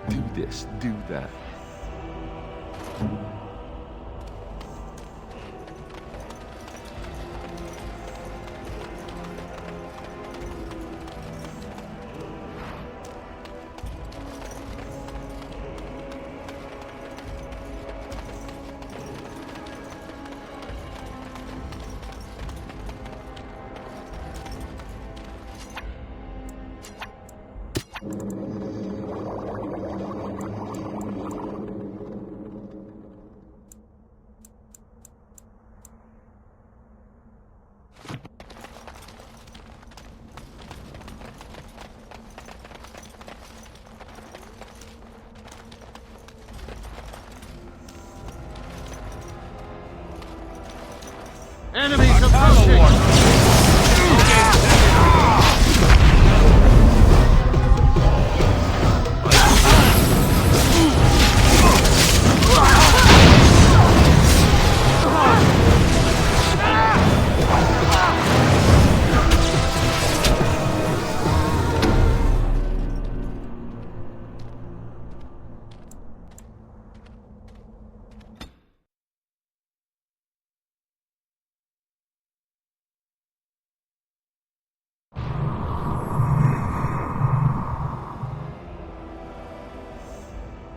Do this, do that. Enemies approaching!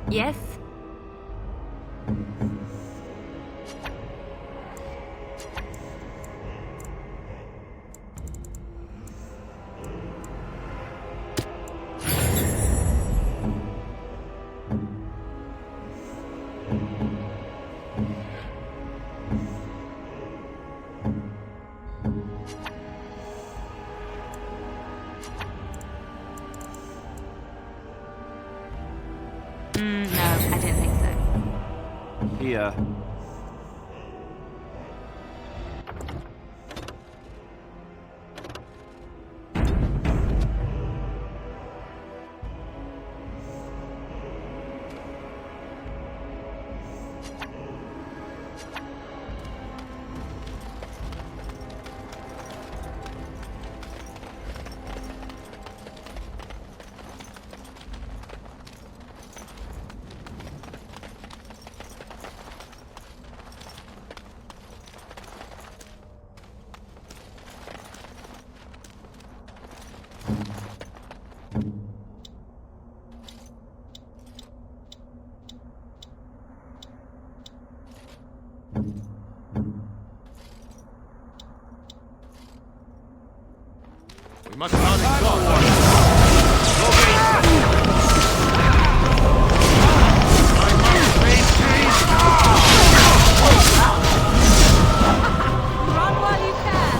Yes? No, I don't think so. Here. We must not exhaust. Run while you can!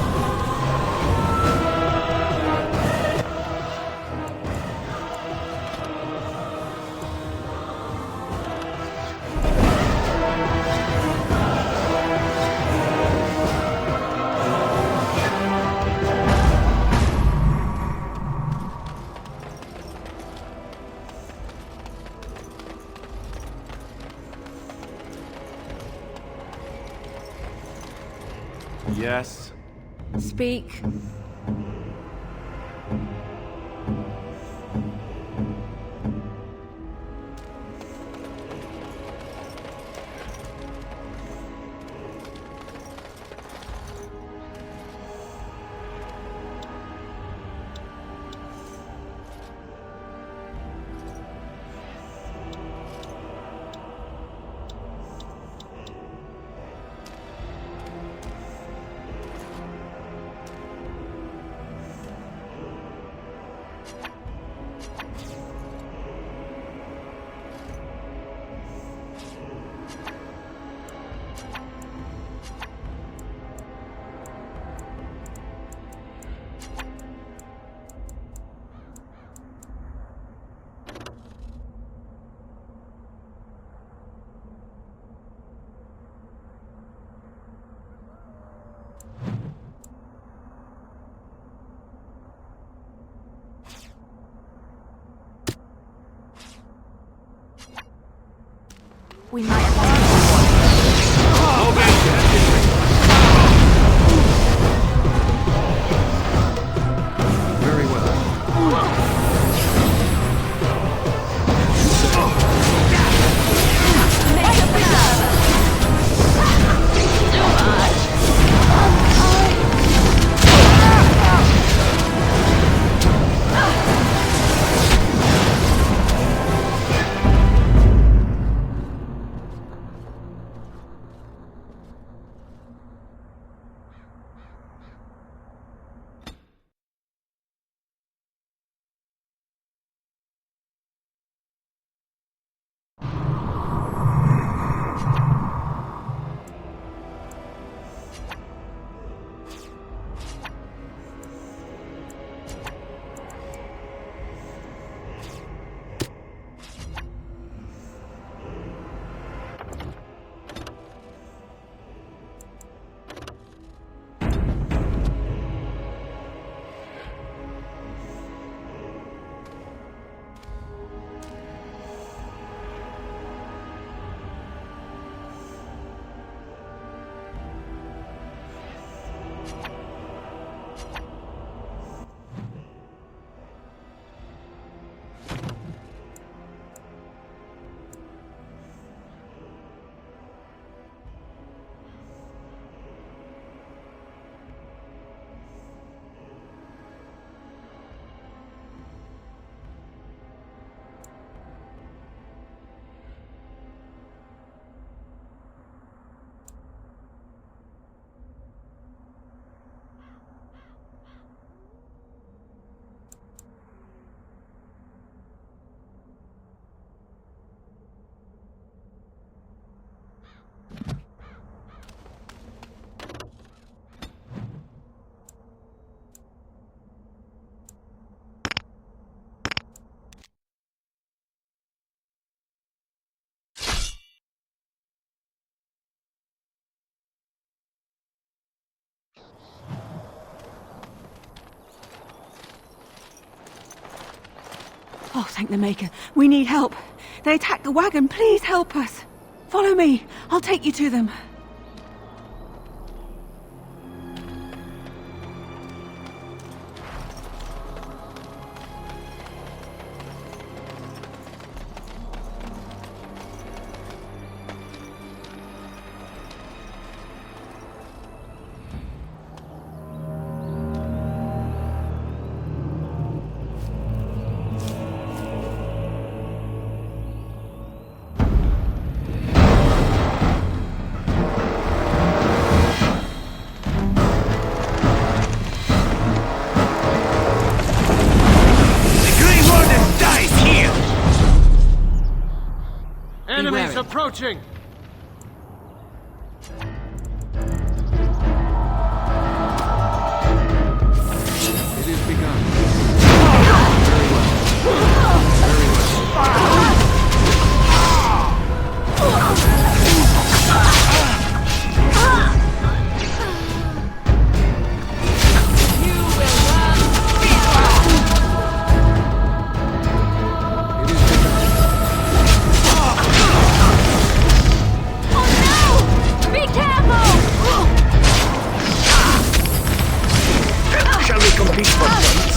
Yes. Speak. We might Very well. Oh, thank the Maker. We need help. They attacked the wagon. Please help us. Follow me. I'll take you to them. Enemies approaching! It is begun. Very well. Very well. It is begun. Be careful! Shall we compete for points?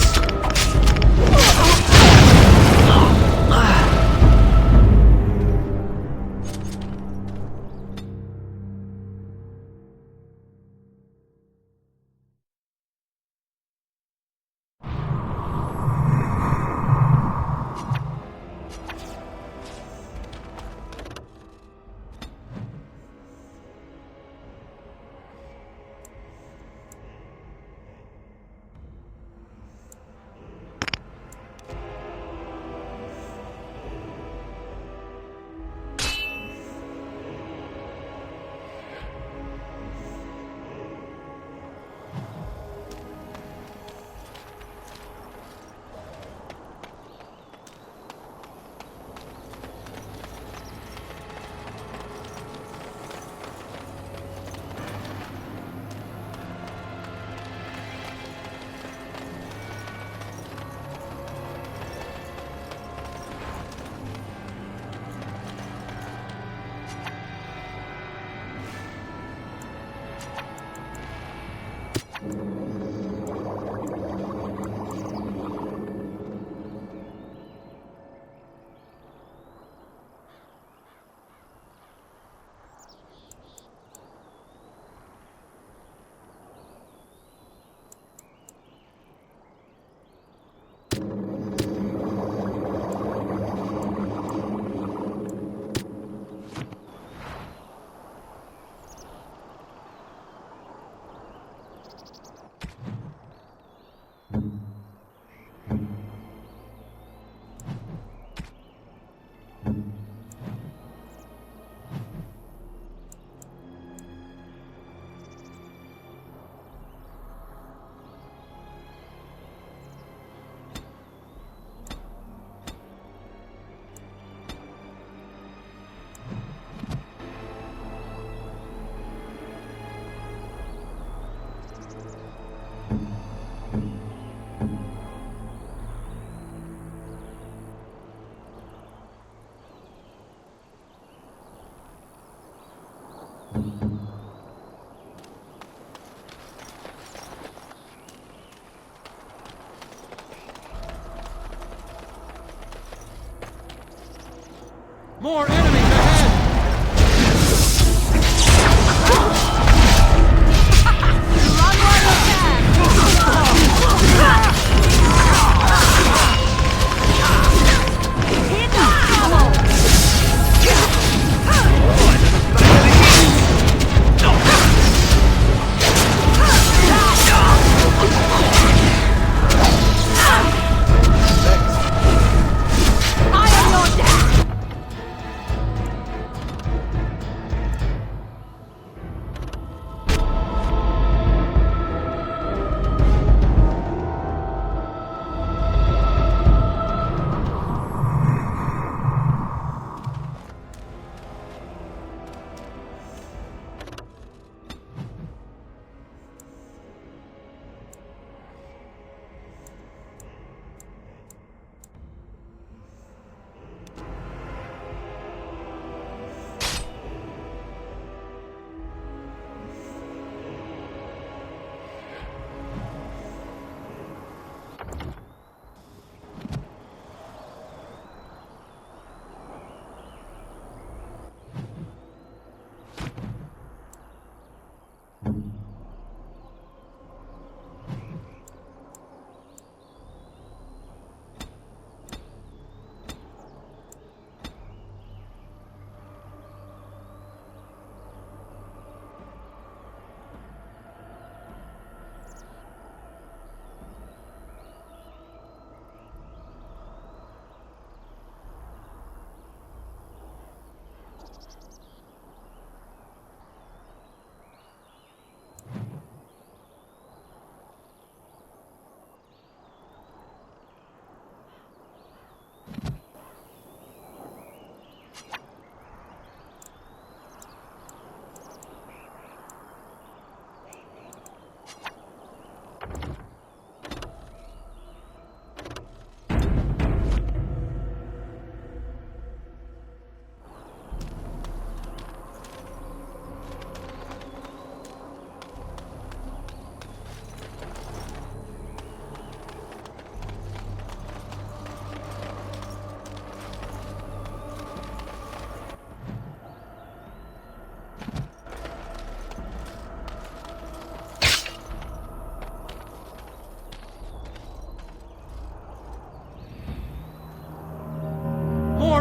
More enemies ahead! Run while you can! Hit the trouble! I am your death!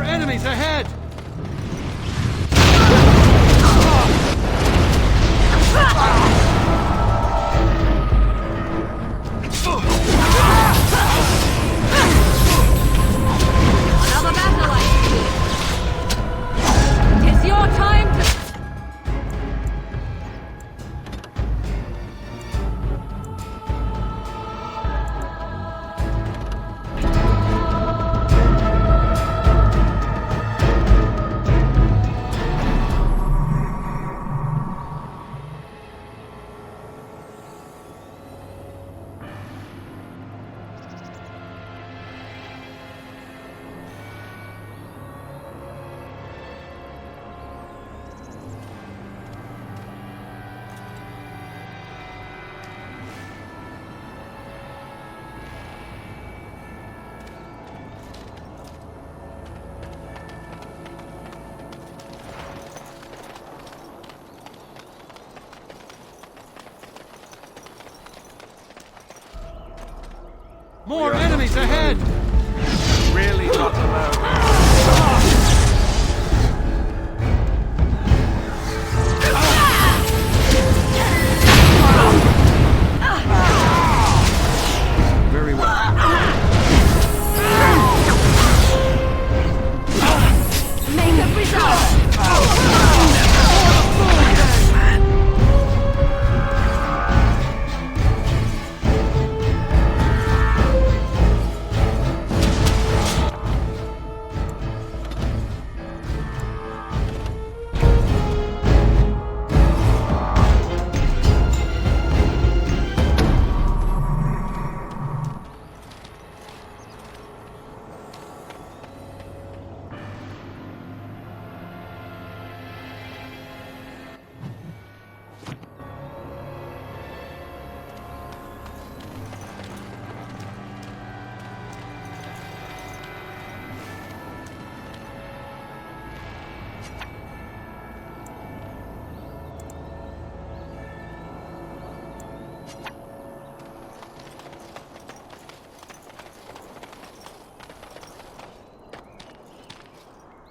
enemies ahead! Another battle, I see. Tis your time to... More enemies ahead! Really not alone. Very well. Make a resolve!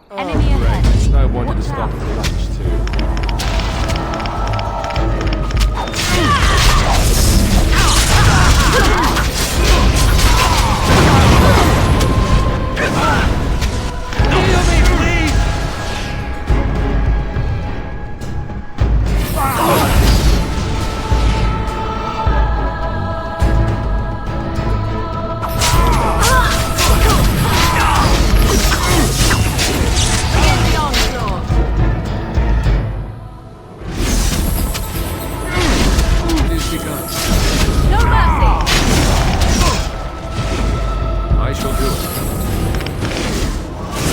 Enemy ahead. No one to Watch stop out. for lunch too. Heal me, please! Begin the onslaught! It is begun. No mercy! I shall do it.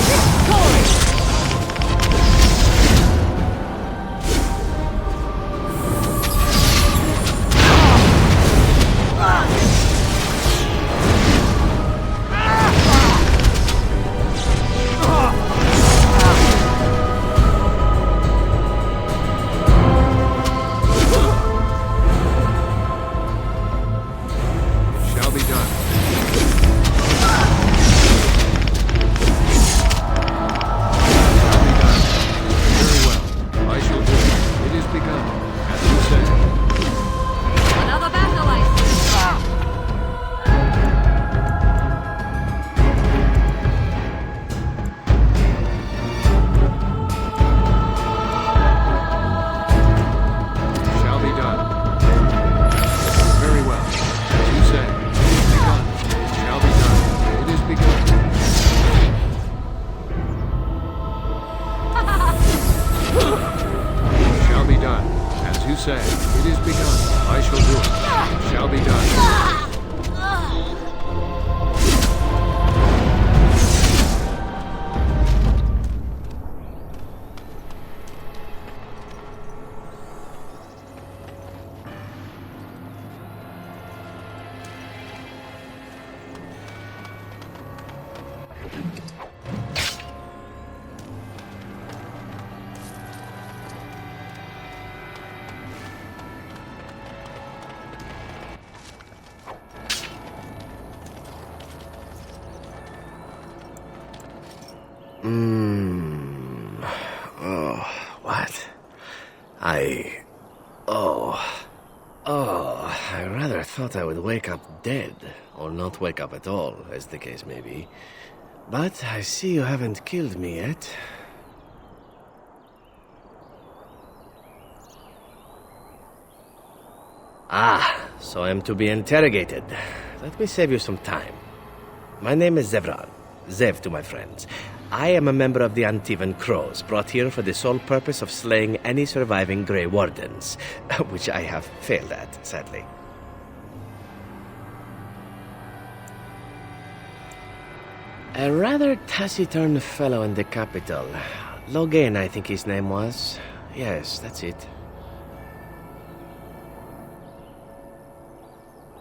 Victory! It shall be done. Very well. I shall do it. It is begun. As you say. Another battle, I see. Shall be done. Very well. As you say. It is begun. It shall be done. It is begun. Shall be done. As you say. It is begun. I shall do it. It shall be done. Oh, what? I rather thought I would wake up dead, or not wake up at all, as the case may be. But I see you haven't killed me yet. Ah, so I'm to be interrogated. Let me save you some time. My name is Zevran. Zev to my friends. I am a member of the Antivan Crows, brought here for the sole purpose of slaying any surviving Grey Wardens, which I have failed at, sadly. A rather taciturn fellow in the capital. Logain, I think his name was. Yes, that's it.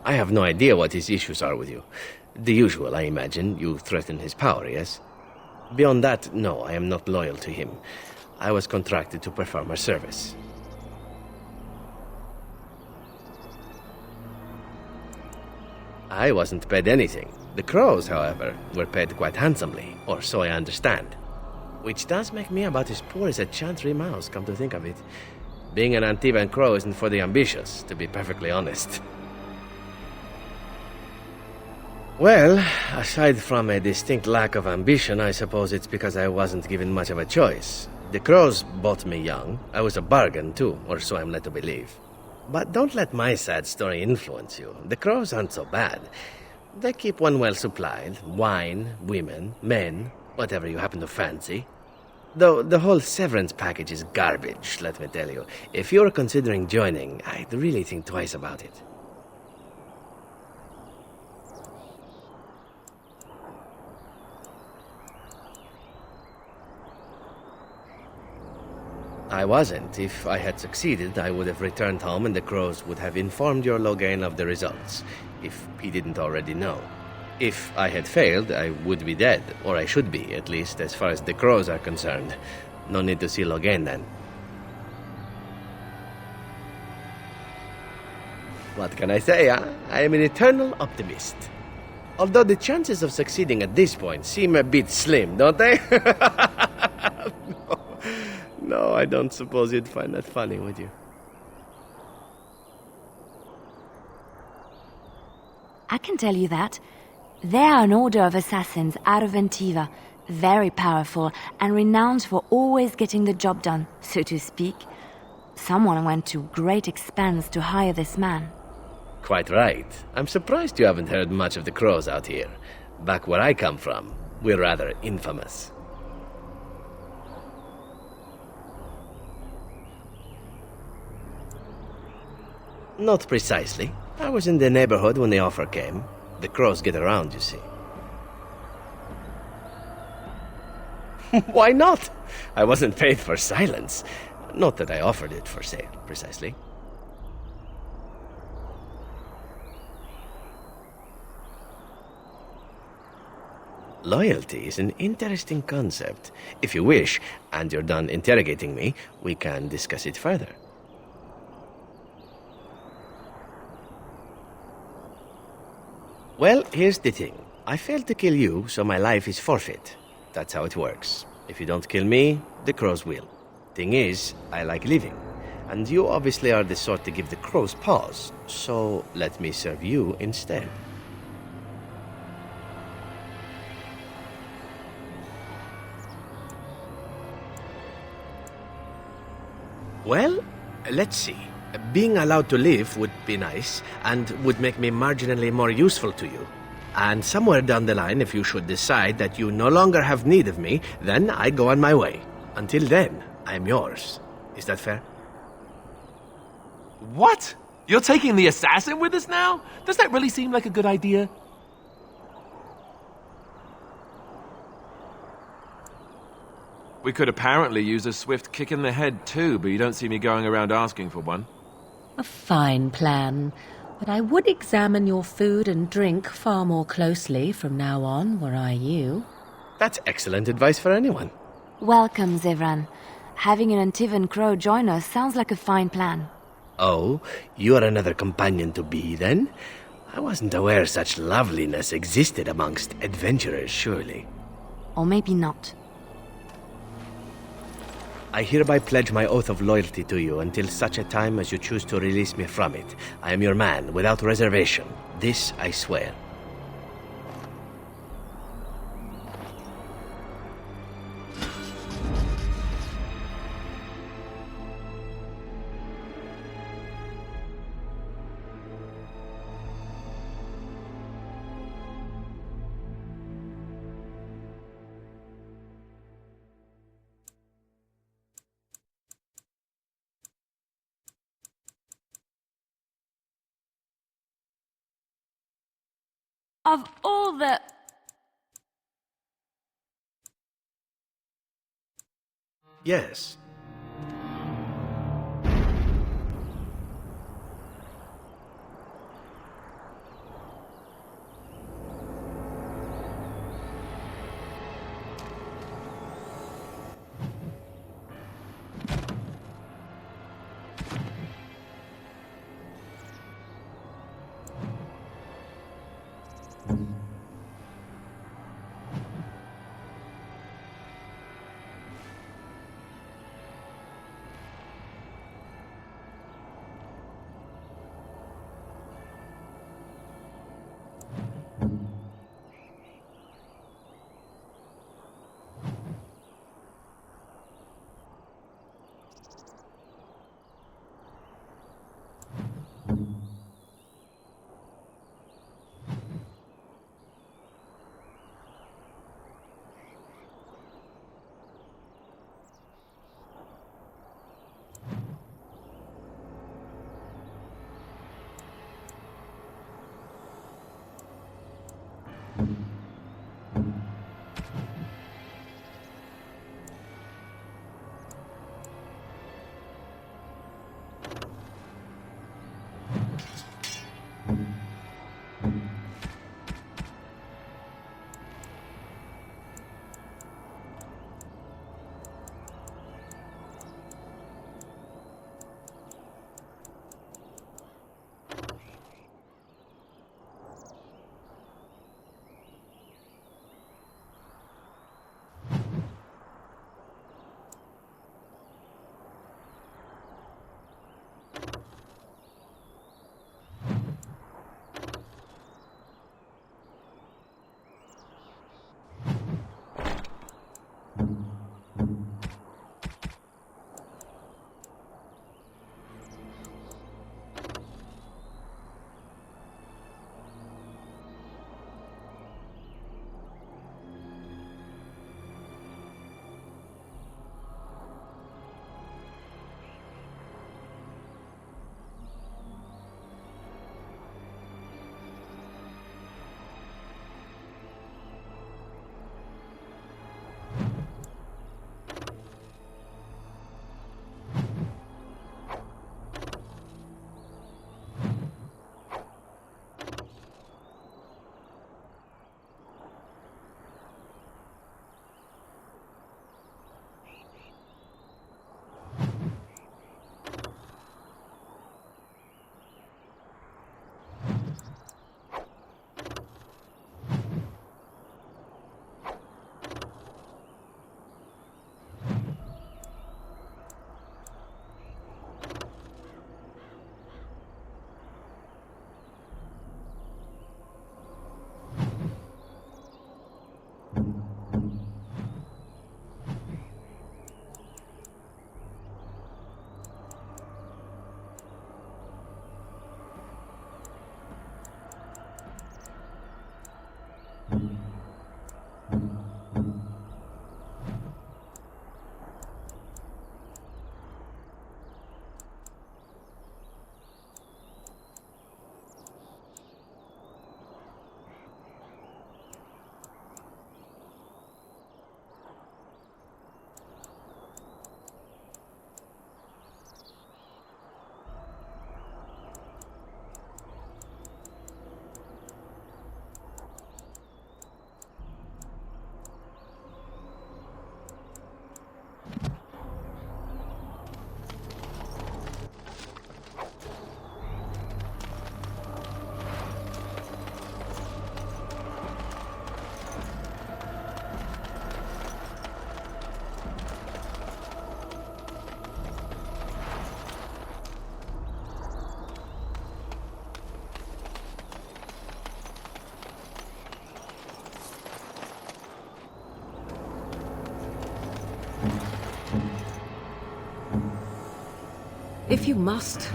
I have no idea what his issues are with you. The usual, I imagine. You threaten his power, yes? Beyond that, no, I am not loyal to him. I was contracted to perform a service. I wasn't paid anything. The Crows, however, were paid quite handsomely, or so I understand. Which does make me about as poor as a Chantry mouse, come to think of it. Being an Antivan Crow isn't for the ambitious, to be perfectly honest. Well, aside from a distinct lack of ambition, I suppose it's because I wasn't given much of a choice. The Crows bought me young. I was a bargain, too, or so I'm led to believe. But don't let my sad story influence you. The Crows aren't so bad. They keep one well supplied. Wine, women, men, whatever you happen to fancy. Though the whole severance package is garbage, let me tell you. If you're considering joining, I'd really think twice about it. I wasn't. If I had succeeded, I would have returned home and the Crows would have informed your Logain of the results, if he didn't already know. If I had failed, I would be dead, or I should be, at least as far as the Crows are concerned. No need to see Logain then. What can I say, huh? I am an eternal optimist. Although the chances of succeeding at this point seem a bit slim, don't they? No, I don't suppose you'd find that funny, would you? I can tell you that. They are an order of assassins out of Antiva, very powerful and renowned for always getting the job done, so to speak. Someone went to great expense to hire this man. Quite right. I'm surprised you haven't heard much of the Crows out here. Back where I come from, we're rather infamous. Not precisely. I was in the neighborhood when the offer came. The Crows get around, you see. Why not? I wasn't paid for silence. Not that I offered it for sale, precisely. Loyalty is an interesting concept. If you wish, and you're done interrogating me, we can discuss it further. Well, here's the thing. I failed to kill you, so my life is forfeit. That's how it works. If you don't kill me, the Crows will. Thing is, I like living. And you obviously are the sort to give the Crows pause, so let me serve you instead. Well, let's see. Being allowed to live would be nice, and would make me marginally more useful to you. And somewhere down the line, if you should decide that you no longer have need of me, then I go on my way. Until then, I'm yours. Is that fair? What? You're taking the assassin with us now? Does that really seem like a good idea? We could apparently use a swift kick in the head too, but you don't see me going around asking for one. A fine plan, but I would examine your food and drink far more closely from now on, were I you. That's excellent advice for anyone. Welcome, Zevran. Having an Antivan Crow join us sounds like a fine plan. Oh, you are another companion to be, then? I wasn't aware such loveliness existed amongst adventurers, surely. Or maybe not. I hereby pledge my oath of loyalty to you until such a time as you choose to release me from it. I am your man, without reservation. This I swear. Of all the... Yes. If you must.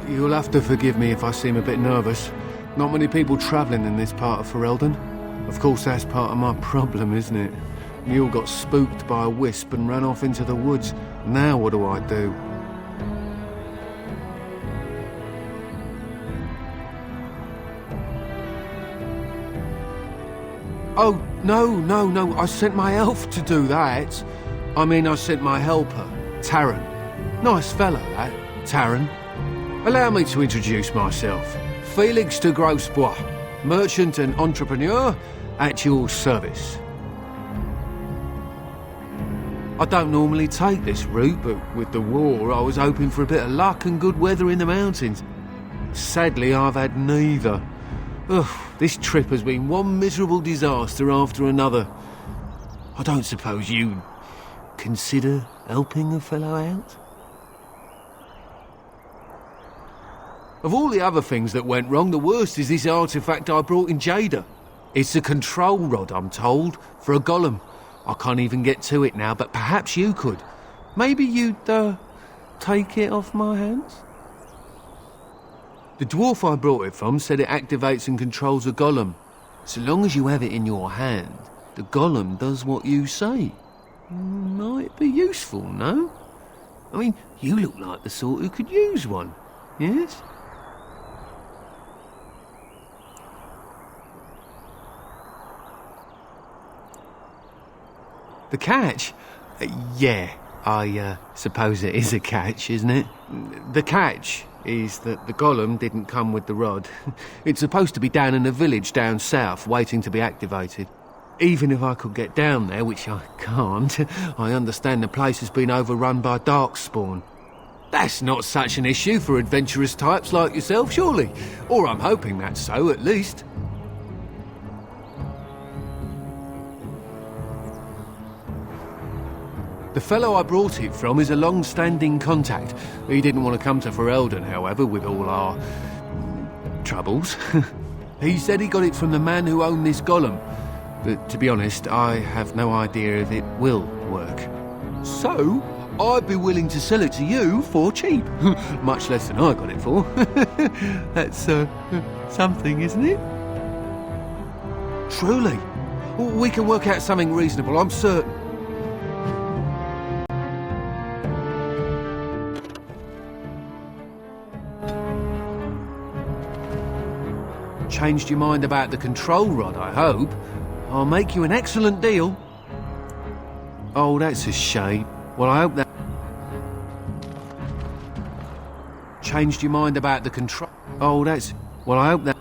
You'll have to forgive me if I seem a bit nervous. Not many people travelling in this part of Ferelden. Of course, that's part of my problem, isn't it? Mule got spooked by a wisp and ran off into the woods. Now what do I do? Oh, no, I sent my elf to do that. I mean, I sent my helper, Taran. Nice fellow, that, Taran. Allow me to introduce myself. Felix de Grosbois, merchant and entrepreneur at your service. I don't normally take this route, but with the war, I was hoping for a bit of luck and good weather in the mountains. Sadly, I've had neither. Ugh, this trip has been one miserable disaster after another. I don't suppose you'd consider helping a fellow out? Of all the other things that went wrong, the worst is this artifact I brought in Jada. It's a control rod, I'm told, for a golem. I can't even get to it now, but perhaps you could. Maybe you'd, take it off my hands? The dwarf I brought it from said it activates and controls a golem. So long as you have it in your hand, the golem does what you say. Might be useful, no? I mean, you look like the sort who could use one, yes? The catch? Yeah, I suppose it is a catch, isn't it? The catch is that the golem didn't come with the rod. It's supposed to be down in a village down south, waiting to be activated. Even if I could get down there, which I can't, I understand the place has been overrun by darkspawn. That's not such an issue for adventurous types like yourself, surely? Or I'm hoping that's so, at least. The fellow I brought it from is a long-standing contact. He didn't want to come to Ferelden, however, with all our troubles. He said he got it from the man who owned this golem. But to be honest, I have no idea if it will work. So, I'd be willing to sell it to you for cheap. Much less than I got it for. That's, something, isn't it? Truly. We can work out something reasonable, I'm certain. Changed your mind about the control rod, I hope. I'll make you an excellent deal. Oh, that's a shame. Well, I hope that... Changed your mind about the control... Oh, that's... Well, I hope that...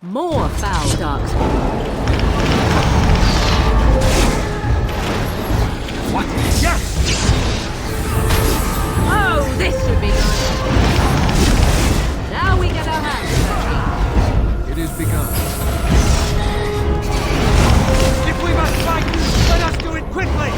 More foul darkspawn. What? Yes! Oh, this should be good. Now we get our hands dirty. It is begun. If we must fight, let us do it quickly!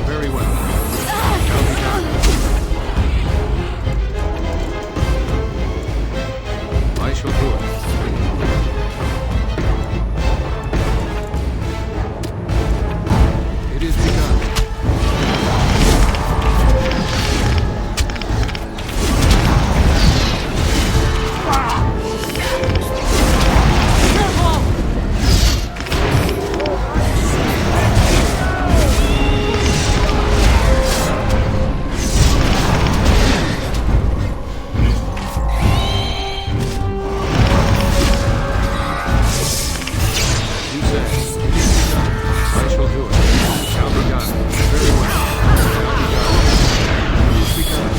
Very well. Shall be done. I shall do it. It is begun. You say, it is begun. I shall do it. Shall be done. Very well. Shall be done. It is begun.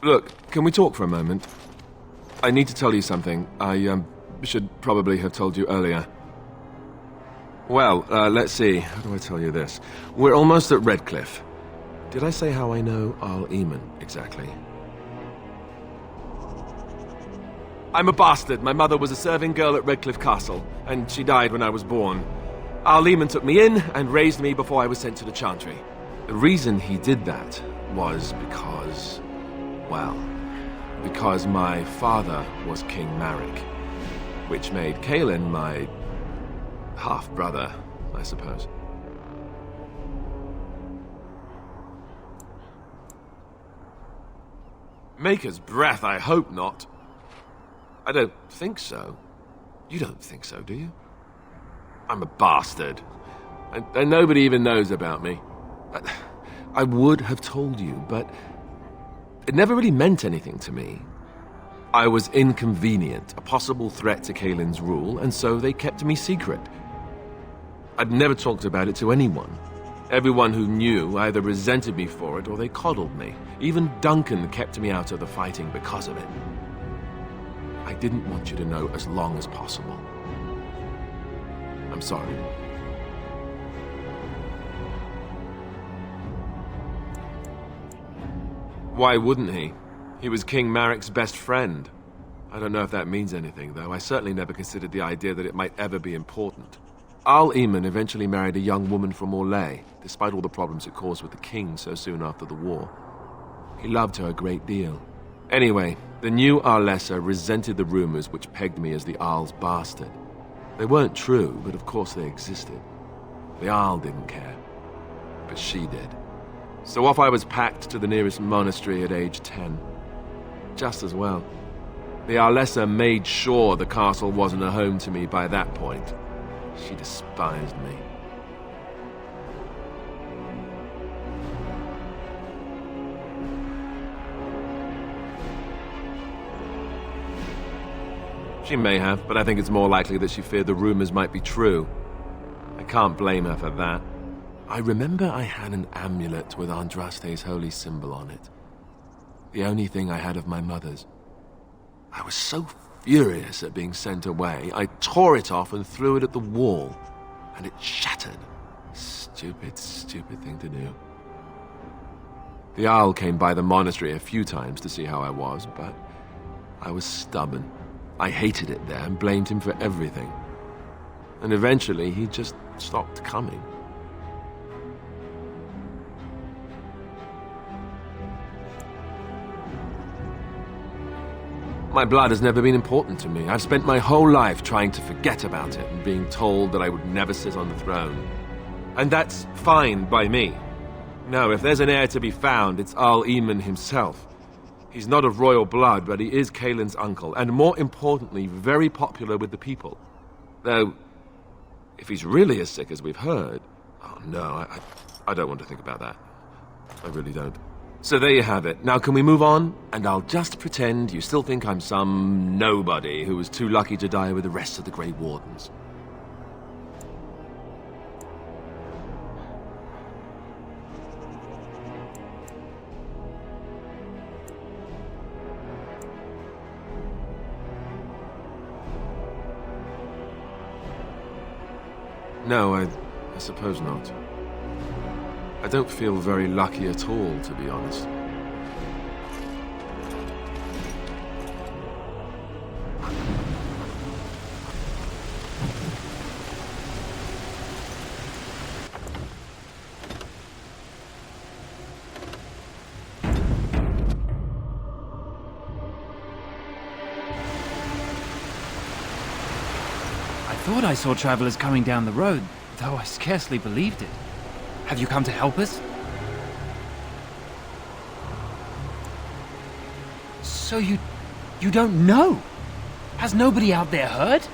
Look, can we talk for a moment? I need to tell you something. I should probably have told you earlier. Well, let's see. How do I tell you this? We're almost at Redcliffe. Did I say how I know Arl Eamon exactly? I'm a bastard. My mother was a serving girl at Redcliffe Castle, and she died when I was born. Arl Eamon took me in and raised me before I was sent to the Chantry. The reason he did that was because... well, because my father was King Marek, which made Kaelin my half-brother, I suppose. Maker's breath, I hope not. I don't think so. You don't think so, do you? I'm a bastard. And nobody even knows about me. I would have told you, but it never really meant anything to me. I was inconvenient, a possible threat to Kaelin's rule, and so they kept me secret. I'd never talked about it to anyone. Everyone who knew either resented me for it or they coddled me. Even Duncan kept me out of the fighting because of it. I didn't want you to know as long as possible. I'm sorry. Why wouldn't he? He was King Marek's best friend. I don't know if that means anything, though. I certainly never considered the idea that it might ever be important. Arl Eamon eventually married a young woman from Orlais, despite all the problems it caused with the king so soon after the war. He loved her a great deal. Anyway, the new Arlessa resented the rumors which pegged me as the Arl's bastard. They weren't true, but of course they existed. The Arl didn't care, but she did. So off I was packed to the nearest monastery at age 10. Just as well. The Arlessa made sure the castle wasn't a home to me by that point. She despised me. She may have, but I think it's more likely that she feared the rumors might be true. I can't blame her for that. I remember I had an amulet with Andraste's holy symbol on it. The only thing I had of my mother's. I was so furious at being sent away, I tore it off and threw it at the wall, and it shattered. Stupid, stupid thing to do. The owl came by the monastery a few times to see how I was, but I was stubborn. I hated it there and blamed him for everything. And eventually he just stopped coming. My blood has never been important to me. I've spent my whole life trying to forget about it and being told that I would never sit on the throne. And that's fine by me. No, if there's an heir to be found, it's Arl Eamon himself. He's not of royal blood, but he is Kaelin's uncle, and more importantly, very popular with the people. Though, if he's really as sick as we've heard... Oh no, I don't want to think about that. I really don't. So there you have it. Now can we move on? And I'll just pretend you still think I'm some nobody who was too lucky to die with the rest of the Grey Wardens. No, I suppose not. I don't feel very lucky at all, to be honest. I thought I saw travelers coming down the road, though I scarcely believed it. Have you come to help us? So you don't know? Has nobody out there heard?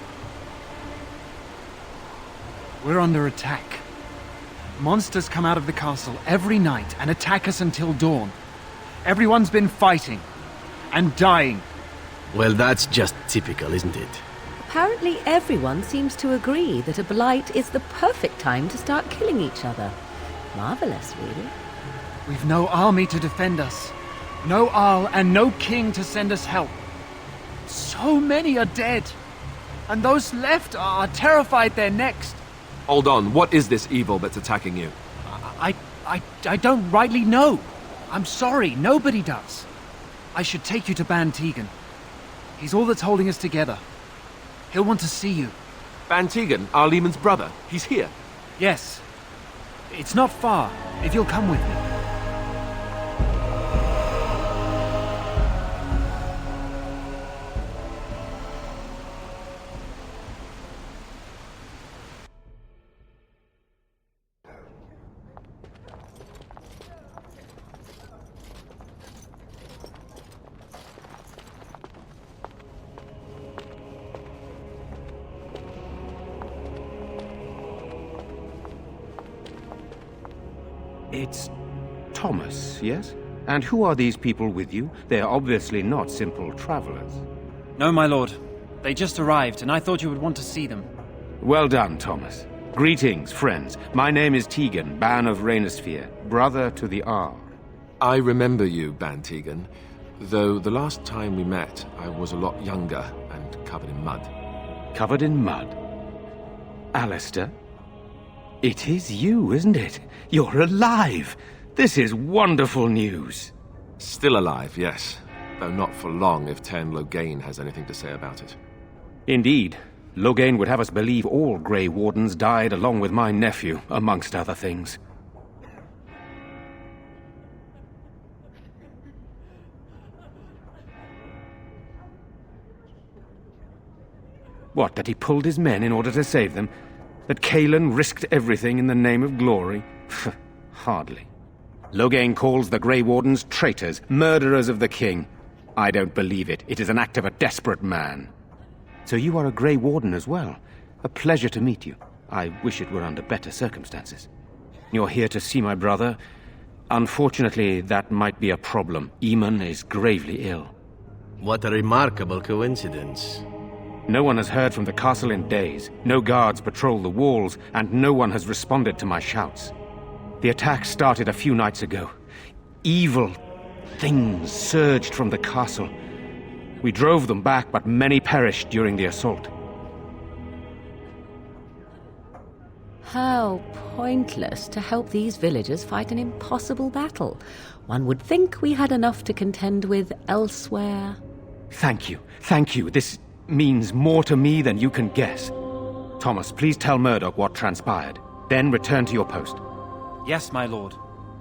We're under attack. Monsters come out of the castle every night and attack us until dawn. Everyone's been fighting and dying. Well, that's just typical, isn't it? Apparently everyone seems to agree that a blight is the perfect time to start killing each other. Marvelous, really. We've no army to defend us. No Arl and no king to send us help. So many are dead. And those left are terrified they're next. Hold on, what is this evil that's attacking you? I don't rightly know. I'm sorry, nobody does. I should take you to Ban Tegan. He's all that's holding us together. He'll want to see you. Ban Tegan, Arl Eamon's brother. He's here. Yes. It's not far, if you'll come with me. It's Thomas, yes? And who are these people with you? They are obviously not simple travelers. No, my lord. They just arrived, and I thought you would want to see them. Well done, Thomas. Greetings, friends. My name is Tegan, Ban of Reynisfere, brother to the Arl. I remember you, Ban Tegan, though the last time we met, I was a lot younger and covered in mud. Covered in mud? Alistair? It is you, isn't it? You're alive! This is wonderful news! Still alive, yes. Though not for long if Tern Loghain has anything to say about it. Indeed. Loghain would have us believe all Grey Wardens died along with my nephew, amongst other things. What, that he pulled his men in order to save them? That Kaelin risked everything in the name of glory? Hardly. Loghain calls the Grey Wardens traitors, murderers of the king. I don't believe it. It is an act of a desperate man. So you are a Grey Warden as well. A pleasure to meet you. I wish it were under better circumstances. You're here to see my brother. Unfortunately, that might be a problem. Eamon is gravely ill. What a remarkable coincidence. No one has heard from the castle in days. No guards patrol the walls, and no one has responded to my shouts. The attack started a few nights ago. Evil things surged from the castle. We drove them back, but many perished during the assault. How pointless to help these villagers fight an impossible battle. One would think we had enough to contend with elsewhere. Thank you. Thank you. This means more to me than you can guess. Thomas, please tell Murdoch what transpired. Then return to your post. Yes, my lord.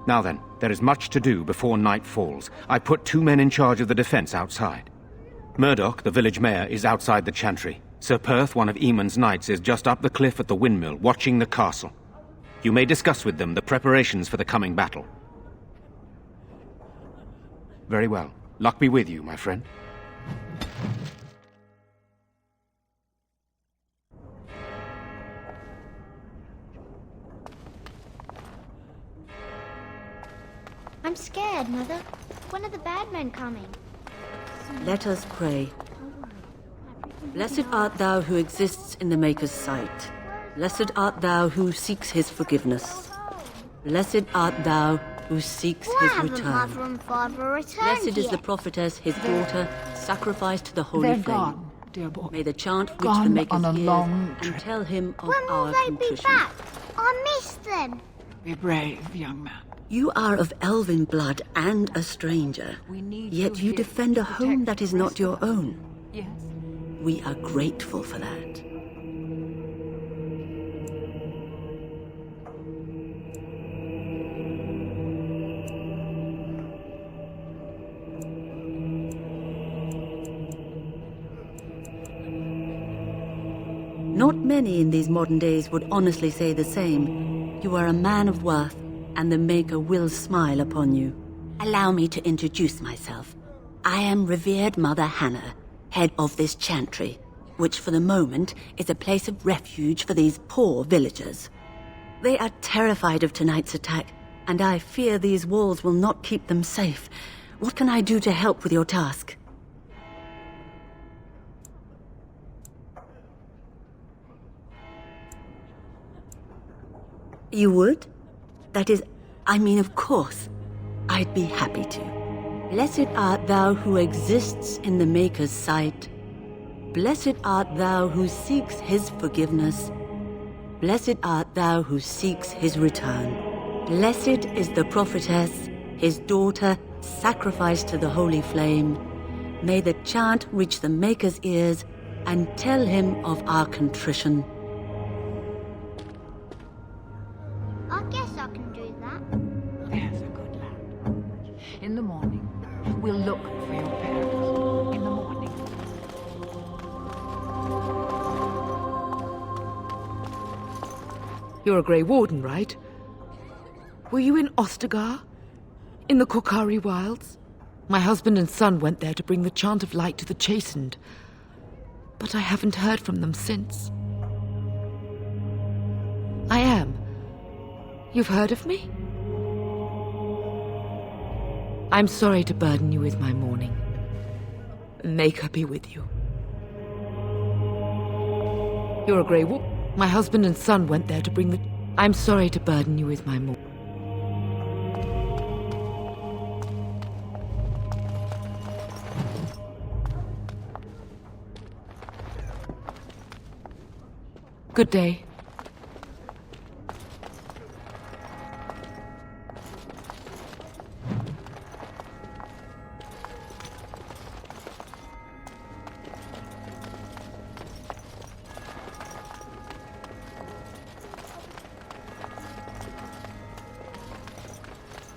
Now then, there is much to do before night falls. I put 2 men in charge of the defense outside. Murdoch, the village mayor, is outside the chantry. Sir Perth, one of Eamon's knights, is just up the cliff at the windmill, watching the castle. You may discuss with them the preparations for the coming battle. Very well. Luck be with you, my friend. I'm scared, Mother. When are the bad men coming? Let us pray. Blessed art thou who exists in the Maker's sight. Blessed art thou who seeks his forgiveness. Blessed art thou who seeks Why his haven't return. Mother and Father returned Blessed is yet? the prophetess, his daughter, sacrificed to the holy They're flame. gone, dear boy. May the chant reach the Gone Maker's on a ears long and tell him of When will our they be contrition. back? I miss them. Be brave, young man. You are of elven blood and a stranger, We need yet you you here defend a to home protect that is the not rest your of us. own. Yes. We are grateful for that. Not many in these modern days would honestly say the same. You are a man of worth, and the Maker will smile upon you. Allow me to introduce myself. I am revered Mother Hannah, head of this chantry, which for the moment is a place of refuge for these poor villagers. They are terrified of tonight's attack, and I fear these walls will not keep them safe. What can I do to help with your task? You would? That is, I mean, of course. I'd be happy to. Blessed art thou who exists in the Maker's sight. Blessed art thou who seeks his forgiveness. Blessed art thou who seeks his return. Blessed is the prophetess, his daughter, sacrificed to the holy flame. May the chant reach the Maker's ears and tell him of our contrition. I guess I can do that. There's a good lad. In the morning, we'll look for your parents. In the morning. You're a Grey Warden, right? Were you in Ostagar? In the Korkari Wilds? My husband and son went there to bring the chant of light to the chastened. But I haven't heard from them since. I am. You've heard of me? I'm sorry to burden you with my mourning. Maker be with you. You're a Grey Warden. My husband and son went there to bring the... I'm sorry to burden you with my mourning. Good day.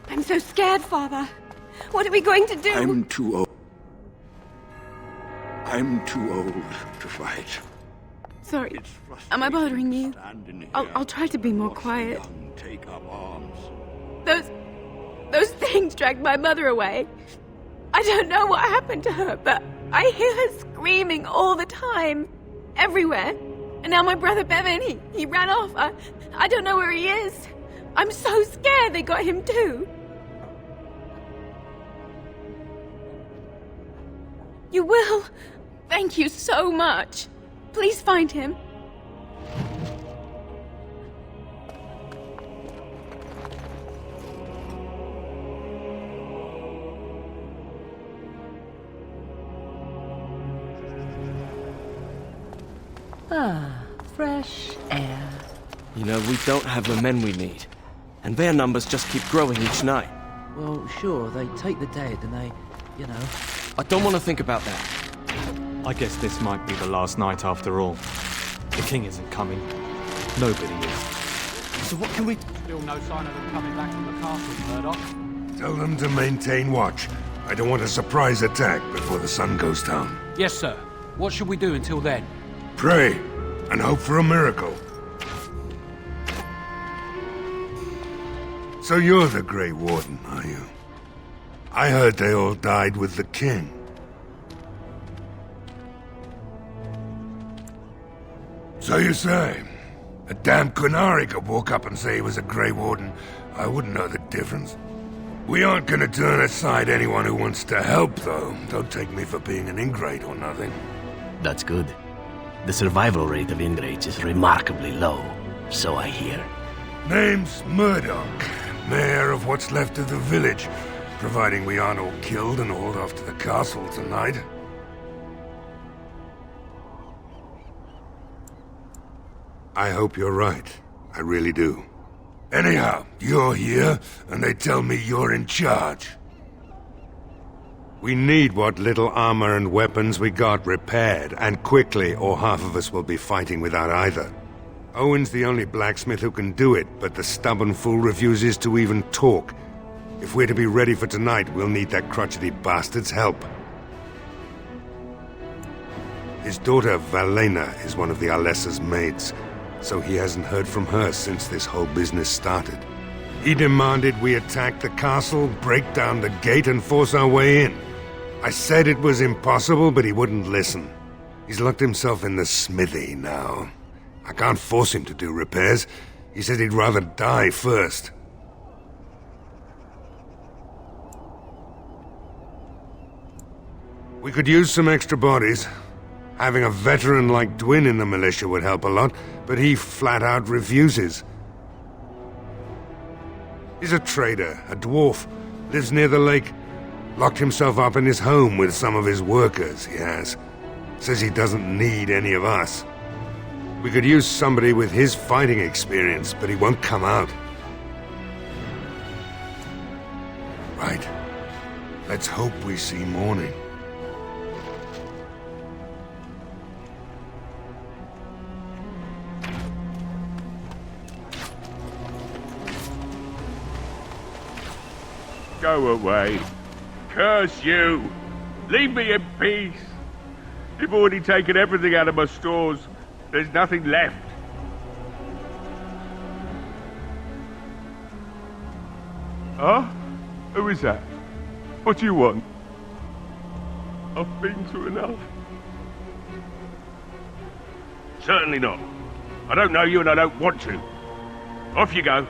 I'm so scared, Father. What are we going to do? I'm too old. I'm too old to fight. Sorry, am I bothering you? I'll try to be more quiet. Take up arms. Those things dragged my mother away. I don't know what happened to her, but I hear her screaming all the time, everywhere. And now my brother Bevan, he ran off. I don't know where he is. I'm so scared they got him too. You will? Thank you so much. Please find him. Ah, fresh air. You know, we don't have the men we need. And their numbers just keep growing each night. Well, sure, they take the dead and they, you know... I don't want to think about that. I guess this might be the last night after all. The king isn't coming. Nobody is. So what can we... Still no sign of them coming back from the castle, Murdoch. Tell them to maintain watch. I don't want a surprise attack before the sun goes down. Yes, sir. What should we do until then? Pray, and hope for a miracle. So you're the Grey Warden, are you? I heard they all died with the king. So you say, a damn Qunari could walk up and say he was a Grey Warden. I wouldn't know the difference. We aren't gonna turn aside anyone who wants to help, though. Don't take me for being an ingrate or nothing. That's good. The survival rate of ingrates is remarkably low, so I hear. Name's Murdoch, mayor of what's left of the village, providing we aren't all killed and hauled off to the castle tonight. I hope you're right. I really do. Anyhow, you're here, and they tell me you're in charge. We need what little armor and weapons we got repaired, and quickly, or half of us will be fighting without either. Owen's the only blacksmith who can do it, but the stubborn fool refuses to even talk. If we're to be ready for tonight, we'll need that crotchety bastard's help. His daughter, Valena, is one of the Alessa's maids, so he hasn't heard from her since this whole business started. He demanded we attack the castle, break down the gate, and force our way in. I said it was impossible, but he wouldn't listen. He's locked himself in the smithy now. I can't force him to do repairs. He said he'd rather die first. We could use some extra bodies. Having a veteran like Dwyn in the militia would help a lot, but he flat out refuses. He's a trader, a dwarf, lives near the lake. Locked himself up in his home with some of his workers, he has. Says he doesn't need any of us. We could use somebody with his fighting experience, but he won't come out. Right. Let's hope we see morning. Go away. Curse you! Leave me in peace! You've already taken everything out of my stores. There's nothing left. Huh? Who is that? What do you want? I've been through enough. Certainly not. I don't know you and I don't want to. Off you go.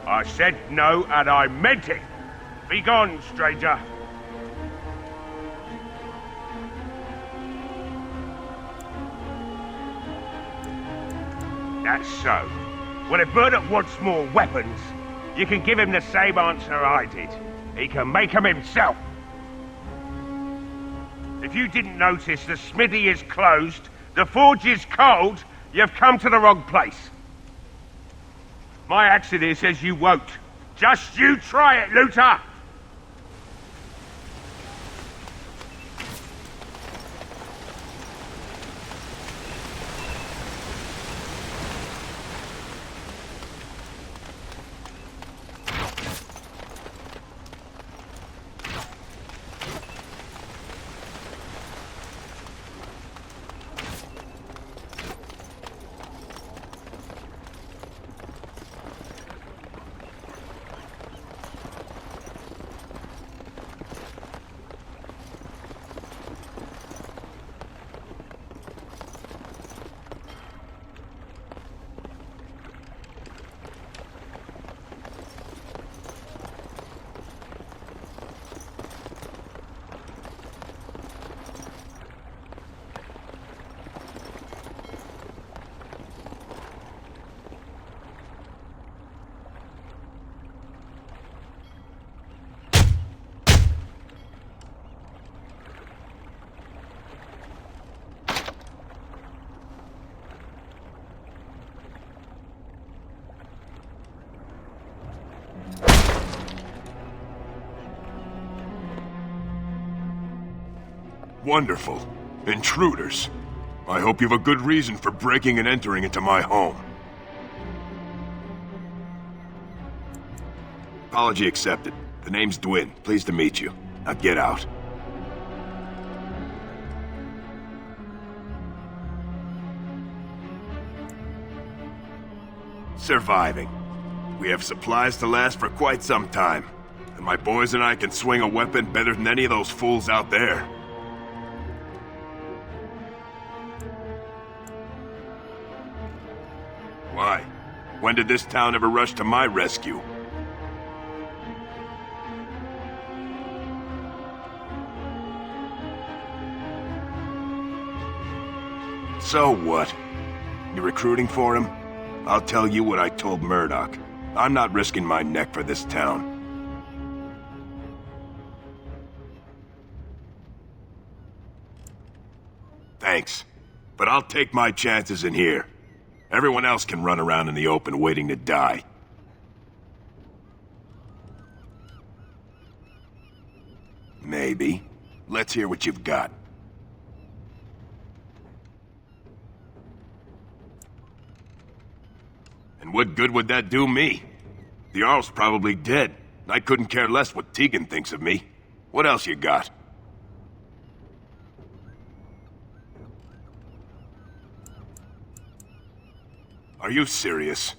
I said no, and I meant it. Be gone, stranger. That's so. Well, if Murdoch wants more weapons, you can give him the same answer I did. He can make them himself. If you didn't notice, the smithy is closed, the forge is cold, you've come to the wrong place. My accent here says you won't. Just you try it, Luther! Wonderful. Intruders. I hope you have a good reason for breaking and entering into my home. Apology accepted. The name's Dwyn. Pleased to meet you. Now get out. Surviving. We have supplies to last for quite some time. And my boys and I can swing a weapon better than any of those fools out there. Why? When did this town ever rush to my rescue? So what? You recruiting for him? I'll tell you what I told Murdoch. I'm not risking my neck for this town. Thanks. But I'll take my chances in here. Everyone else can run around in the open waiting to die. Maybe. Let's hear what you've got. And what good would that do me? The Jarl's probably dead. I couldn't care less what Tegan thinks of me. What else you got? Are you serious?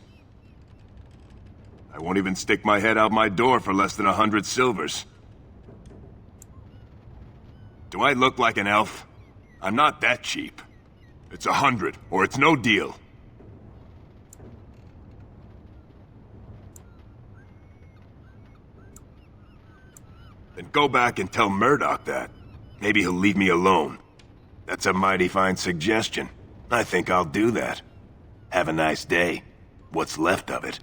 I won't even stick my head out my door for less than 100 silvers. Do I look like an elf? I'm not that cheap. It's 100, or it's no deal. Then go back and tell Murdoch that. Maybe he'll leave me alone. That's a mighty fine suggestion. I think I'll do that. Have a nice day. What's left of it.